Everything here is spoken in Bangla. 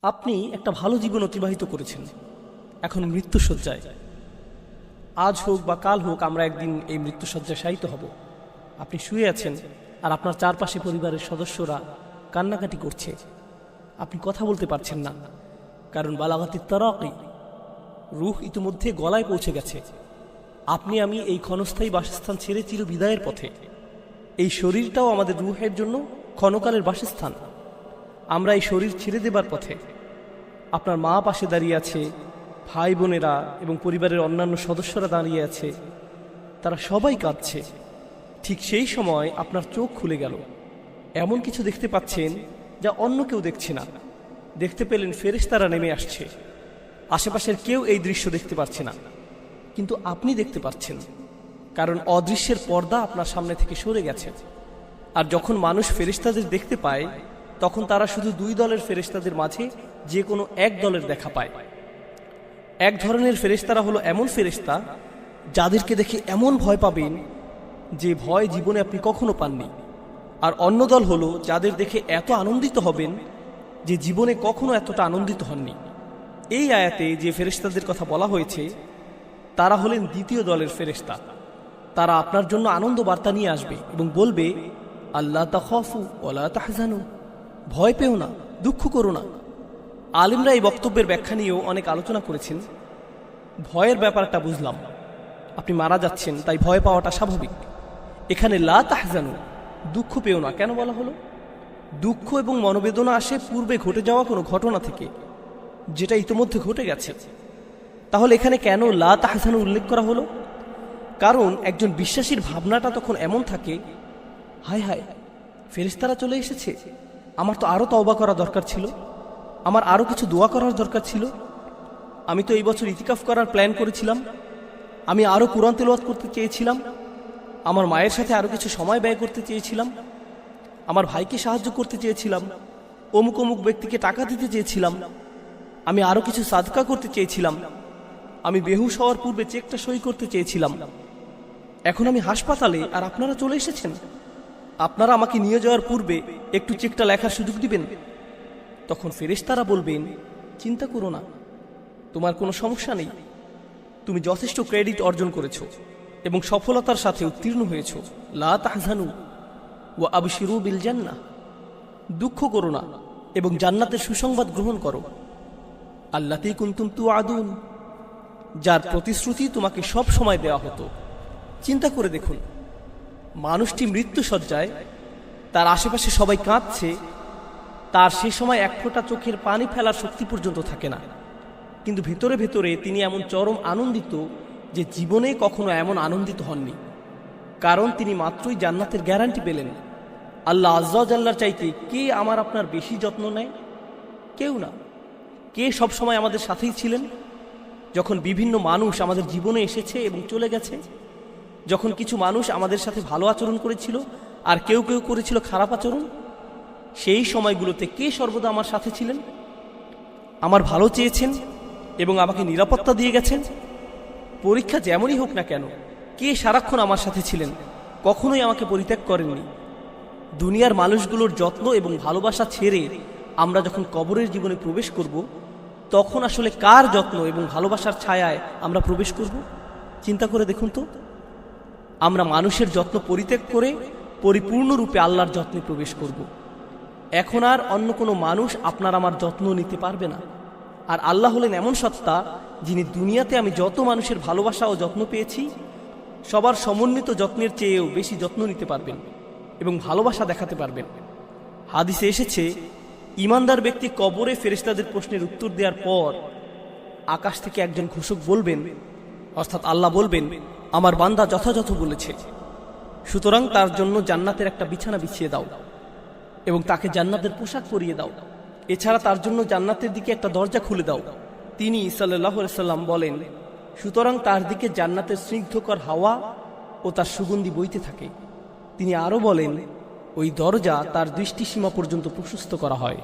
আপনি একটা ভালো জীবন অতিবাহিত করেছেন, এখন মৃত্যুশয্যায়। আজ হোক বা কাল হোক আমরা একদিন এই মৃত্যুশয্যায় শায়িত হব। আপনি শুয়ে আছেন আর আপনার চারপাশে পরিবারের সদস্যরা কান্নাকাটি করছে। আপনি কথা বলতে পারছেন না, কারণ বালাগাতি তারাকি, রূহ ইতিমধ্যে গলায় পৌঁছে গেছে। আপনি আমি এই ক্ষণস্থায়ী বাসস্থান ছেড়ে চির বিদায়ের পথে। এই শরীরটাও আমাদের রূহের জন্য ক্ষণকালের বাসস্থান। আমরা এই শরীর ছেড়ে দেবার পথে। আপনার মা পাশে দাঁড়িয়ে আছে, ভাই বোনেরা এবং পরিবারের অন্যান্য সদস্যরা দাঁড়িয়ে আছে, তারা সবাই কাঁদছে। ঠিক সেই সময় আপনার চোখ খুলে গেল, এমন কিছু দেখতে পাচ্ছেন যা অন্য কেউ দেখছে না। দেখতে পেলেন ফেরেশতারা নেমে আসছে। আশেপাশের কেউ এই দৃশ্য দেখতে পাচ্ছে না, কিন্তু আপনি দেখতে পাচ্ছেন, কারণ অদৃশ্যের পর্দা আপনার সামনে থেকে সরে গেছে। আর যখন মানুষ ফেরেশতাদের দেখতে পায়, তখন তারা শুধু দুই দলের ফেরেশতাদের মাঝে যে কোনো এক দলের দেখা পায়। এক ধরনের ফেরেশতারা হলো এমন ফেরেশতা যাদেরকে দেখে এমন ভয় পাবেন যে ভয় জীবনে আপনি কখনো পাননি। আর অন্য দল হলো যাদের দেখে এত আনন্দিত হবেন যে জীবনে কখনো এতটা আনন্দিত হননি। এই আয়াতে যে ফেরেশতাদের কথা বলা হয়েছে তারা হলেন দ্বিতীয় দলের ফেরেশতা। তারা আপনার জন্য আনন্দ বার্তা নিয়ে আসবে এবং বলবে, আল্লাহ তাখাফু ওয়ালা তাহজানু, ভয় পেও না, দুঃখ করো না। আলিমরা এই বক্তব্যের ব্যাখ্যা নিয়েও অনেক আলোচনা করেছেন। ভয়ের ব্যাপারটা বুঝলাম, আপনি মারা যাচ্ছেন তাই ভয় পাওয়াটা স্বাভাবিক। এখানে লা তাহজানু, দুঃখ পেও না কেন বলা হলো? দুঃখ এবং মনোবেদনা আসে পূর্বে ঘটে যাওয়া কোনো ঘটনা থেকে, যেটা ইতিমধ্যে ঘটে গেছে। তাহলে এখানে কেন লা তাহজানু উল্লেখ করা হলো? কারণ একজন বিশ্বাসীর ভাবনাটা তখন এমন থাকে, হায় হায়, ফেরেশতারা চলে এসেছে, আমার তো আরও তওবা করা দরকার ছিল, আমার আরও কিছু দোয়া করার দরকার ছিল। আমি তো এই বছর ইতিকাফ করার প্ল্যান করেছিলাম, আমি আরও কুরআন তেলাওয়াত করতে চেয়েছিলাম, আমার মায়ের সাথে আরও কিছু সময় ব্যয় করতে চেয়েছিলাম, আমার ভাইকে সাহায্য করতে চেয়েছিলাম, অমুক অমুক ব্যক্তিকে টাকা দিতে চেয়েছিলাম, আমি আরও কিছু সাদকা করতে চেয়েছিলাম, আমি বেহুশ হওয়ার পূর্বে চেকটা সই করতে চেয়েছিলাম। এখন আমি হাসপাতালে আর আপনারা চলে এসেছেন। আপনারা আমাকে নিয়ে যাওয়ার পূর্বে একটু চেকটা লেখার সুযোগ দিবেন। তখন ফেরেশতারা বলবেন, চিন্তা করো না, তোমার কোনো সমস্যা নেই, তুমি যথেষ্ট ক্রেডিট অর্জন করেছ এবং সফলতার সাথে উত্তীর্ণ হয়েছ। লা তাহজানু ওয়া আবশিরু বিল জান্নাহ, দুঃখ করো না এবং জান্নাতের সুসংবাদ গ্রহণ করো। আল্লাতী কুনতুম তুআদুন, যার প্রতিশ্রুতি তোমাকে সব সময় দেওয়া হতো। চিন্তা করে দেখুন, মানুষটি মৃত্যুশয্যায়, তার আশেপাশে সবাই কাঁদছে, তার সে সময় এক ফোঁটা চোখের পানি ফেলার শক্তি পর্যন্ত থাকে না, কিন্তু ভেতরে ভেতরে তিনি এমন চরম আনন্দিত যে জীবনে কখনো এমন আনন্দিত হননি। কারণ তিনি মাত্রই জান্নাতের গ্যারান্টি পেলেন। আল্লাহ আজ্জা ওয়া জাল্লার চাইতে কে আমার আপনার বেশি যত্ন নেয়? কেউ না। কে সবসময় আমাদের সাথেই ছিলেন? যখন বিভিন্ন মানুষ আমাদের জীবনে এসেছে এবং চলে গেছে, যখন কিছু মানুষ আমাদের সাথে ভালো আচরণ করেছিল আর কেউ কেউ করেছিল খারাপ আচরণ, সেই সময়গুলোতে কে সর্বদা আমার সাথে ছিলেন, আমার ভালো চেয়েছেন এবং আমাকে নিরাপত্তা দিয়ে গেছেন? পরীক্ষা যেমনই হোক না কেন, কে সারাক্ষণ আমার সাথে ছিলেন, কখনোই আমাকে পরিত্যাগ করেননি? দুনিয়ার মানুষগুলোর যত্ন এবং ভালোবাসা ছেড়ে আমরা যখন কবরের জীবনে প্রবেশ করব, তখন আসলে কার যত্ন এবং ভালোবাসার ছায়ায় আমরা প্রবেশ করব? চিন্তা করে দেখুন তো। আমরা মানুষের যত্ন পরিত্যাগ করে পরিপূর্ণরূপে আল্লাহর যত্নে প্রবেশ করব। এখন আর অন্য কোনো মানুষ আপনার আমার যত্ন নিতে পারবে না। আর আল্লাহ হলেন এমন সত্তা, যিনি দুনিয়াতে আমি যত মানুষের ভালোবাসা ও যত্ন পেয়েছি, সবার সমন্বিত যত্নের চেয়েও বেশি যত্ন নিতে পারবেন এবং ভালোবাসা দেখাতে পারবেন। হাদিসে এসেছে, ঈমানদার ব্যক্তি কবরে ফেরেশতাদের প্রশ্নের উত্তর দেওয়ার পর আকাশ থেকে একজন ঘোষক বলবেন, অর্থাৎ আল্লাহ বলবেন, আমার বান্দা যথাযথ বলেছে, সুতরাং তার জন্য জান্নাতের একটা বিছানা বিছিয়ে দাও এবং তাকে জান্নাতের পোশাক পরিয়ে দাও। এছাড়া তার জন্য জান্নাতের দিকে একটা দরজা খুলে দাও। তিনি সাল্লাল্লাহু আলাইহি সাল্লাম বলেন, সুতরাং তার দিকে জান্নাতের স্নিগ্ধকর হাওয়া ও তার সুগন্ধি বইতে থাকে। তিনি আরও বলেন, ওই দরজা তার দৃষ্টিসীমা পর্যন্ত প্রশস্ত করা হয়।